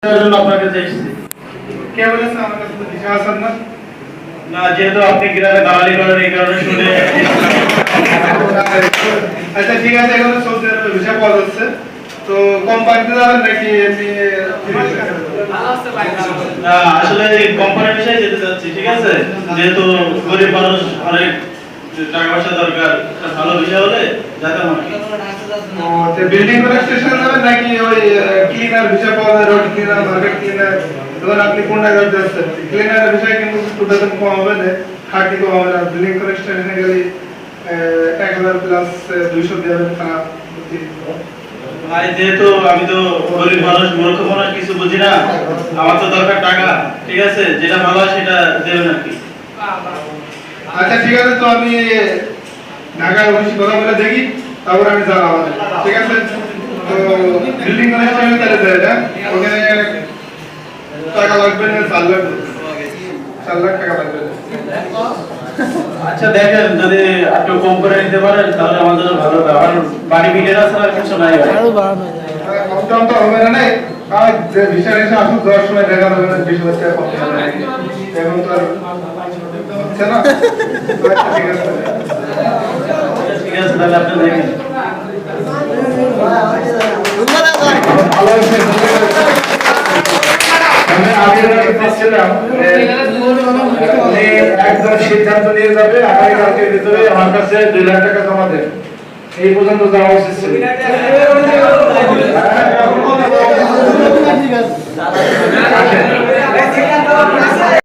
আপনাকে চাইছি কে বলেছে আমার কাছে তো ভিসা আসার না? না, যেহেতু আপনি গ্রামে দালালি করেন এই কারণে শুনে। আচ্ছা ঠিক আছে, এখন সৌদি আরবে ভিসা পাওয়া যাচ্ছে, তো কোম্পানিতে যাবেন নাকি এমনি? না, আসলে কোম্পানির বিষয়ে যেতে চাচ্ছি, ঠিক আছে? যেহেতু গরিব মানুষ, অনেক টাকা পয়সা দরকার, একটা ভালো বিষয় হলে যাতে আমার বিল্ডিং কনস্ট্রাকশন যাবেন নাকি ওই ক্লিনার ভিসা পাওয়া যায়, রোড ক্লিনার, মার্কেট ক্লিনার? ধরুন আপনি কোনটা করতে যাচ্ছেন, ক্লিনারের বিষয়ে কিন্তু একটু বেতন কম হবে না, খাটি কম হবে না। বিল্ডিং কনস্ট্রাকশনে গেলে 1000 প্লাস 200 দেবেন তারা। ভাই, যেহেতু আমি তো গরিব মানুষ, মূর্খ মানুষ, কিছু বুঝি না, আমার তো দরকার টাকা, ঠিক আছে? যেটা ভালো হয় সেটা দেবেন আর কি। আচ্ছা ঠিক আছে, তো আমি ঢাকায় অফিসে কথা বলে দেখি, তারপর আমি জানাবো, ঠিক আছে? তো বিল্ডিং কনস্ট্রাকশনে তাহলে যায় না, ওখানে টাকা লাগবে না, 4 লাখ, 4 লাখ টাকা লাগবে। আচ্ছা দেখেন, যদি একটু কম করে নিতে পারেন তাহলে আমাদের জন্য ভালো হবে। আমার বাড়ি বিল্ডার আছে আর কিছু নাই ভাই। কম তো হবে না, আর যে ভিসা রেশা আসুক 10 সময় দেখা যাবে না, 20,000 টাকা কম হবে এখন তো আর হচ্ছে না। আচ্ছা ঠিক আছে, ঠিক আছে, তাহলে আপনি দেখেন। ভালো হয়েছে। আমি আগে বলছিলাম একদম সিদ্ধান্ত নিয়ে যাবে আগামীকালকের ভিতরে আমার কাছে 2 লাখ টাকা জমা দেবে, এই পর্যন্ত যাওয়া উচিত ছিল। ঠিক আছে।